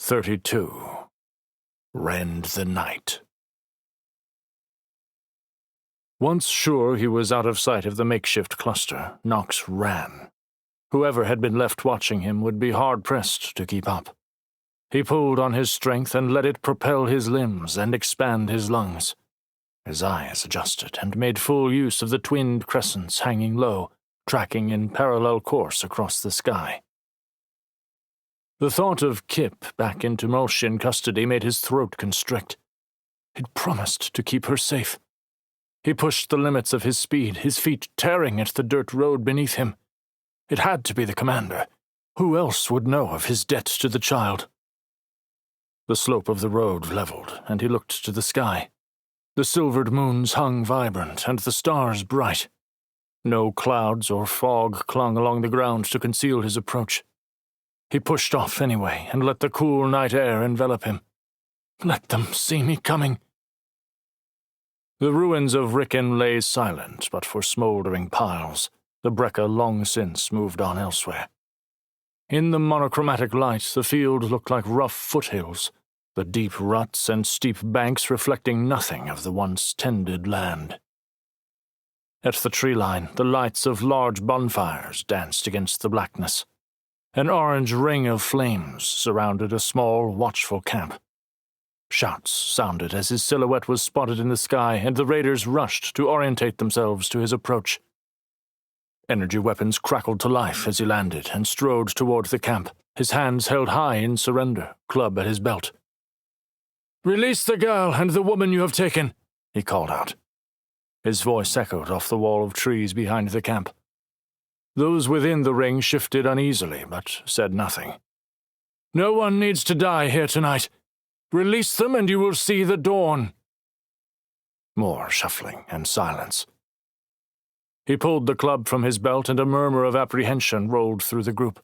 32. Rend the Night. Once sure he was out of sight of the makeshift cluster, Nox ran. Whoever had been left watching him would be hard-pressed to keep up. He pulled on his strength and let it propel his limbs and expand his lungs. His eyes adjusted and made full use of the twinned crescents hanging low, tracking in parallel course across the sky. The thought of Kip back in Tumulcian custody made his throat constrict. He'd promised to keep her safe. He pushed the limits of his speed, his feet tearing at the dirt road beneath him. It had to be the commander. Who else would know of his debt to the child? The slope of the road leveled, and he looked to the sky. The silvered moons hung vibrant, and the stars bright. No clouds or fog clung along the ground to conceal his approach. He pushed off anyway, and let the cool night air envelop him. Let them see me coming. The ruins of Ricken lay silent, but for smouldering piles. The Brecca long since moved on elsewhere. In the monochromatic light, the field looked like rough foothills, the deep ruts and steep banks reflecting nothing of the once tended land. At the tree line, the lights of large bonfires danced against the blackness. An orange ring of flames surrounded a small, watchful camp. Shouts sounded as his silhouette was spotted in the sky, and the raiders rushed to orientate themselves to his approach. Energy weapons crackled to life as he landed and strode toward the camp, his hands held high in surrender, club at his belt. "Release the girl and the woman you have taken," he called out. His voice echoed off the wall of trees behind the camp. Those within the ring shifted uneasily, but said nothing. "No one needs to die here tonight. Release them and you will see the dawn." More shuffling and silence. He pulled the club from his belt, and a murmur of apprehension rolled through the group.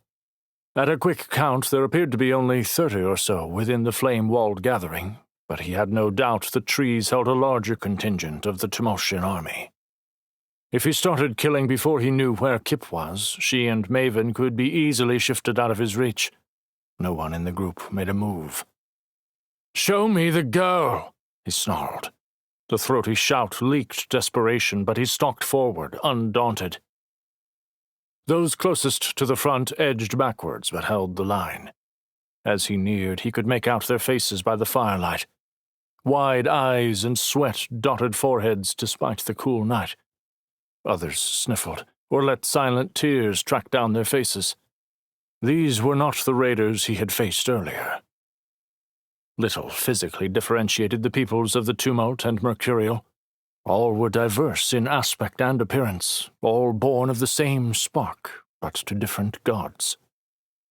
At a quick count, there appeared to be only 30 or so within the flame-walled gathering, but he had no doubt the trees held a larger contingent of the Tumulcian army. If he started killing before he knew where Kip was, she and Maven could be easily shifted out of his reach. No one in the group made a move. "Show me the girl," he snarled. The throaty shout leaked desperation, but he stalked forward, undaunted. Those closest to the front edged backwards, but held the line. As he neared, he could make out their faces by the firelight. Wide eyes and sweat-dotted foreheads despite the cool night. Others sniffled, or let silent tears track down their faces. These were not the raiders he had faced earlier. Little physically differentiated the peoples of the Tumult and Mercurial. All were diverse in aspect and appearance, all born of the same spark, but to different gods.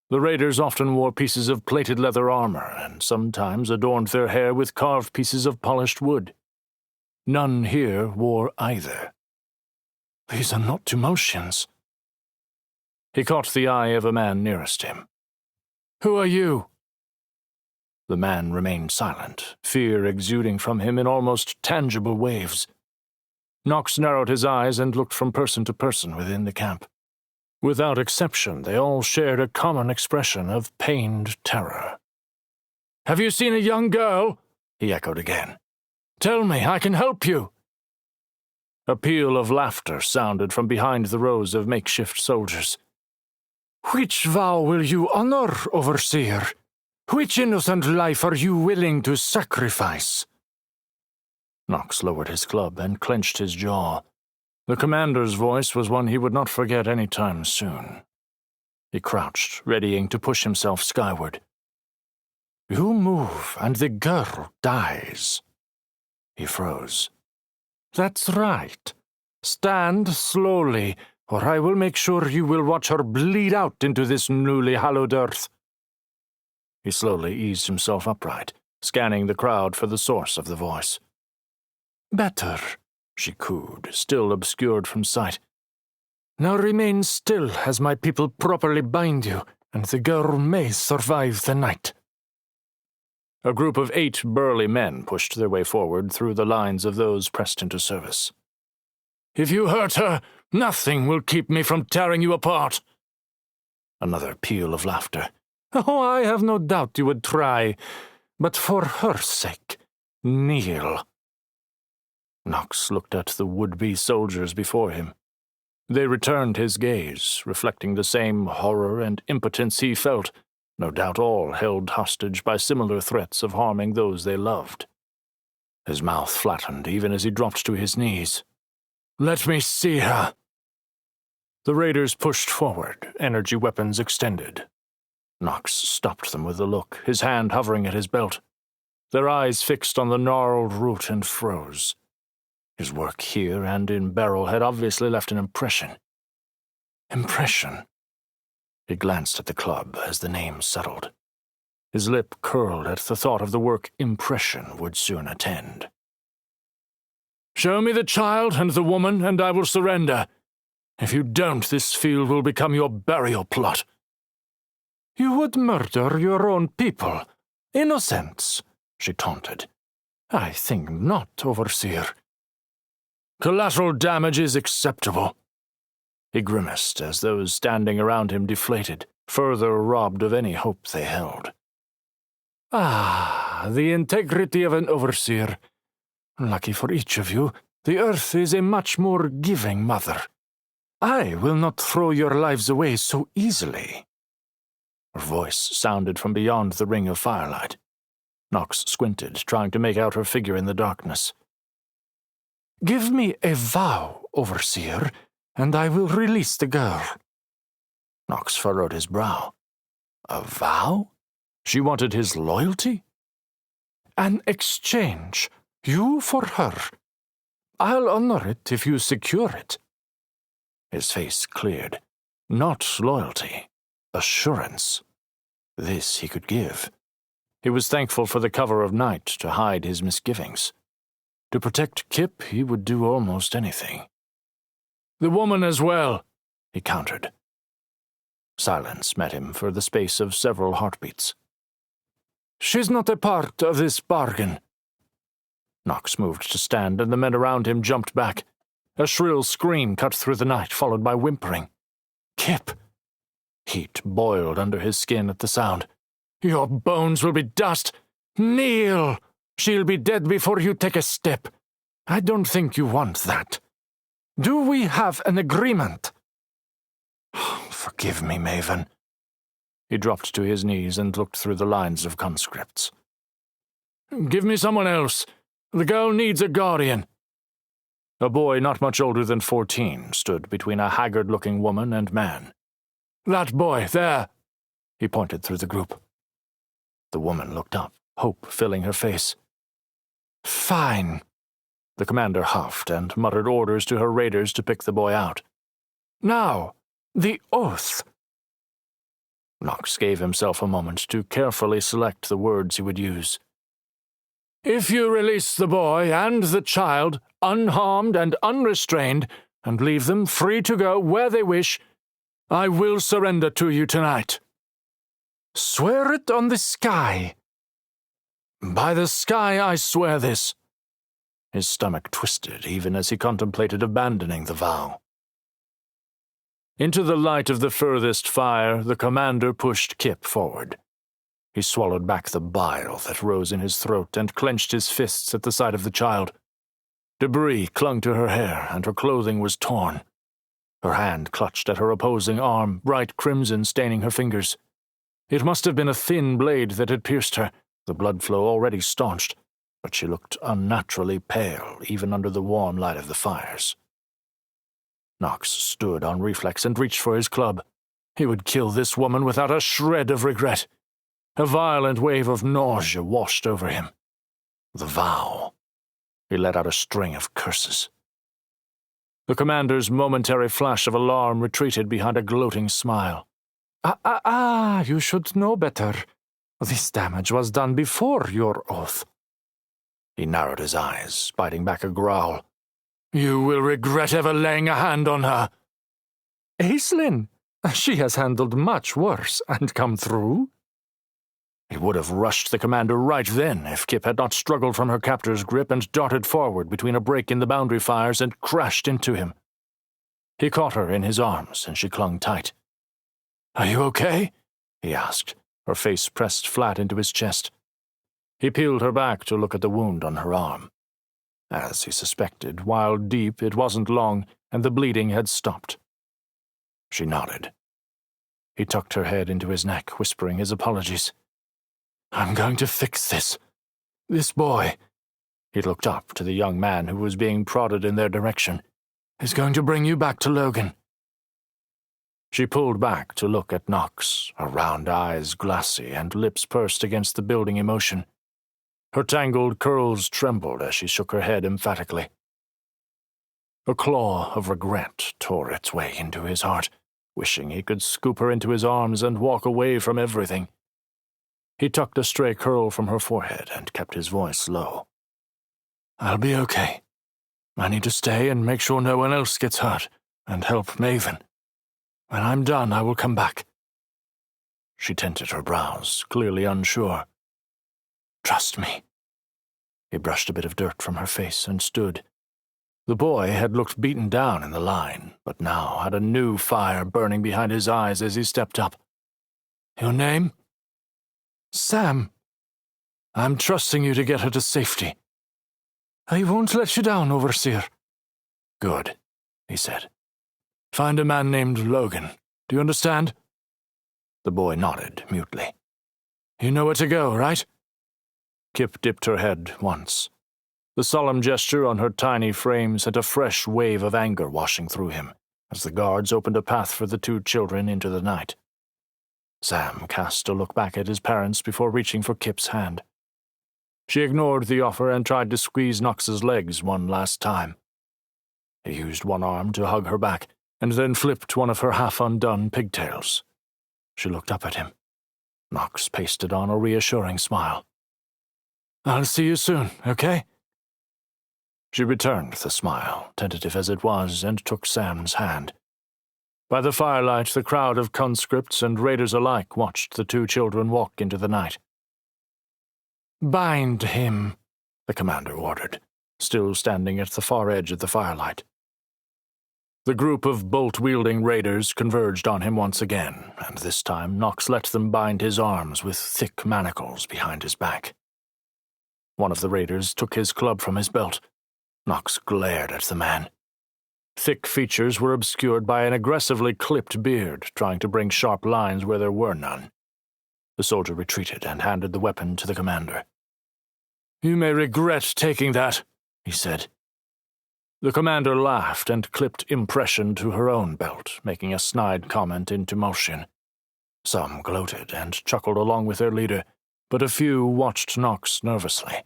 The raiders often wore pieces of plated leather armor, and sometimes adorned their hair with carved pieces of polished wood. None here wore either. These are not Tumulcians. He caught the eye of a man nearest him. "Who are you?" The man remained silent, fear exuding from him in almost tangible waves. Nox narrowed his eyes and looked from person to person within the camp. Without exception, they all shared a common expression of pained terror. "Have you seen a young girl?" he echoed again. "Tell me, I can help you." A peal of laughter sounded from behind the rows of makeshift soldiers. "Which vow will you honor, Overseer? Which innocent life are you willing to sacrifice?" Nox lowered his club and clenched his jaw. The commander's voice was one he would not forget any time soon. He crouched, readying to push himself skyward. "You move, and the girl dies." He froze. "That's right. Stand slowly, or I will make sure you will watch her bleed out into this newly hallowed earth." He slowly eased himself upright, scanning the crowd for the source of the voice. "Better," she cooed, still obscured from sight. "Now remain still as my people properly bind you, and the girl may survive the night." A group of 8 burly men pushed their way forward through the lines of those pressed into service. "If you hurt her, nothing will keep me from tearing you apart." Another peal of laughter. Oh, I have no doubt you would try, but for her sake, kneel. Knox looked at the would-be soldiers before him. They returned his gaze, reflecting the same horror and impotence he felt, no doubt all held hostage by similar threats of harming those they loved. His mouth flattened even as he dropped to his knees. "Let me see her." The raiders pushed forward, energy weapons extended. Knox stopped them with a look, his hand hovering at his belt. Their eyes fixed on the gnarled root and froze. His work here and in Beryl had obviously left an impression. Impression? He glanced at the club as the name settled. His lip curled at the thought of the work impression would soon attend. "Show me the child and the woman, and I will surrender. If you don't, this field will become your burial plot." "You would murder your own people. Innocents," she taunted. "I think not, Overseer." "Collateral damage is acceptable." He grimaced as those standing around him deflated, further robbed of any hope they held. "Ah, the integrity of an overseer. Lucky for each of you, the earth is a much more giving mother. I will not throw your lives away so easily." Her voice sounded from beyond the ring of firelight. Knox squinted, trying to make out her figure in the darkness. "Give me a vow, Overseer, and I will release the girl." Knox furrowed his brow. A vow? She wanted his loyalty? "An exchange, you for her. I'll honor it if you secure it." His face cleared. Not loyalty. Assurance. This he could give. He was thankful for the cover of night to hide his misgivings. To protect Kip, he would do almost anything. "The woman as well," he countered. Silence met him for the space of several heartbeats. "She's not a part of this bargain." Knox moved to stand, and the men around him jumped back. A shrill scream cut through the night, followed by whimpering. "Kip!" Heat boiled under his skin at the sound. "Your bones will be dust! Kneel! She'll be dead before you take a step. I don't think you want that. Do we have an agreement?" "Forgive me, Maven." He dropped to his knees and looked through the lines of conscripts. "Give me someone else. The girl needs a guardian." A boy not much older than 14 stood between a haggard-looking woman and man. "That boy, there." He pointed through the group. The woman looked up, hope filling her face. "Fine." The commander huffed and muttered orders to her raiders to pick the boy out. "Now, the oath." Knox gave himself a moment to carefully select the words he would use. "If you release the boy and the child, unharmed and unrestrained, and leave them free to go where they wish, I will surrender to you tonight." "Swear it on the sky." "By the sky I swear this." His stomach twisted even as he contemplated abandoning the vow. Into the light of the furthest fire, the commander pushed Kip forward. He swallowed back the bile that rose in his throat and clenched his fists at the sight of the child. Debris clung to her hair, and her clothing was torn. Her hand clutched at her opposing arm, bright crimson staining her fingers. It must have been a thin blade that had pierced her, the blood flow already staunched, but she looked unnaturally pale even under the warm light of the fires. Knox stood on reflex and reached for his club. He would kill this woman without a shred of regret. A violent wave of nausea washed over him. The vow. He let out a string of curses. The commander's momentary flash of alarm retreated behind a gloating smile. You should know better. This damage was done before your oath." He narrowed his eyes, biting back a growl. "You will regret ever laying a hand on her." "Aislinn, she has handled much worse and come through." He would have rushed the commander right then if Kip had not struggled from her captor's grip and darted forward between a break in the boundary fires and crashed into him. He caught her in his arms, and she clung tight. "Are you okay?" he asked, her face pressed flat into his chest. He peeled her back to look at the wound on her arm. As he suspected, while deep, it wasn't long, and the bleeding had stopped. She nodded. He tucked her head into his neck, whispering his apologies. "I'm going to fix this. This boy," he looked up to the young man who was being prodded in their direction, "is going to bring you back to Logan." She pulled back to look at Knox, her round eyes glassy and lips pursed against the building emotion. Her tangled curls trembled as she shook her head emphatically. A claw of regret tore its way into his heart, wishing he could scoop her into his arms and walk away from everything. He tucked a stray curl from her forehead and kept his voice low. "I'll be okay. I need to stay and make sure no one else gets hurt, and help Maven. When I'm done, I will come back." She tinted her brows, clearly unsure. "Trust me." He brushed a bit of dirt from her face and stood. The boy had looked beaten down in the line, but now had a new fire burning behind his eyes as he stepped up. "Your name?" "Sam. I'm trusting you to get her to safety." "I won't let you down, Overseer." "Good," he said. "Find a man named Logan. Do you understand?" The boy nodded mutely. "You know where to go, right?" Kip dipped her head once. The solemn gesture on her tiny frame sent a fresh wave of anger washing through him as the guards opened a path for the two children into the night. Sam cast a look back at his parents before reaching for Kip's hand. She ignored the offer and tried to squeeze Knox's legs one last time. He used one arm to hug her back and then flipped one of her half-undone pigtails. She looked up at him. Knox pasted on a reassuring smile. "I'll see you soon, okay?" She returned the smile, tentative as it was, and took Sam's hand. By the firelight, the crowd of conscripts and raiders alike watched the two children walk into the night. "Bind him," the commander ordered, still standing at the far edge of the firelight. The group of bolt-wielding raiders converged on him once again, and this time Knox let them bind his arms with thick manacles behind his back. One of the raiders took his club from his belt. Knox glared at the man. Thick features were obscured by an aggressively clipped beard, trying to bring sharp lines where there were none. The soldier retreated and handed the weapon to the commander. "You may regret taking that," he said. The commander laughed and clipped impression to her own belt, making a snide comment into motion. Some gloated and chuckled along with their leader, but a few watched Knox nervously.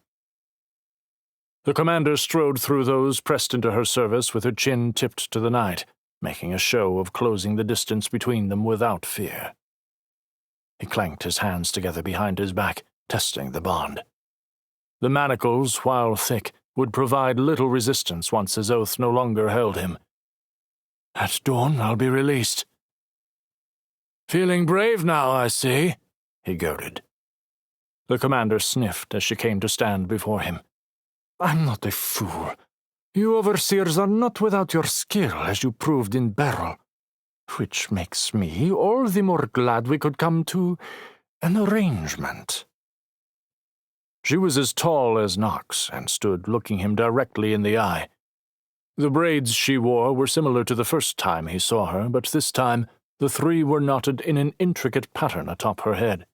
The commander strode through those pressed into her service with her chin tipped to the night, making a show of closing the distance between them without fear. He clanked his hands together behind his back, testing the bond. The manacles, while thick, would provide little resistance once his oath no longer held him. "At dawn, I'll be released." "Feeling brave now, I see," he goaded. The commander sniffed as she came to stand before him. "I'm not a fool. You overseers are not without your skill, as you proved in battle, which makes me all the more glad we could come to an arrangement." She was as tall as Knox and stood looking him directly in the eye. The braids she wore were similar to the first time he saw her, but this time the three were knotted in an intricate pattern atop her head.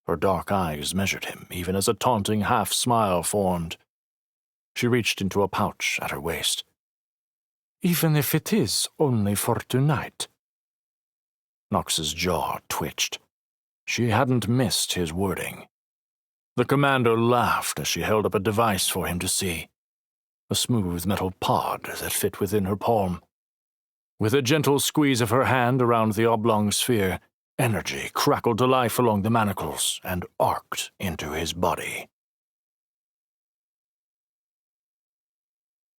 Her dark eyes measured him, even as a taunting half-smile formed. She reached into a pouch at her waist. "Even if it is only for tonight." Knox's jaw twitched. She hadn't missed his wording. The commander laughed as she held up a device for him to see. A smooth metal pod that fit within her palm. With a gentle squeeze of her hand around the oblong sphere, energy crackled to life along the manacles and arced into his body.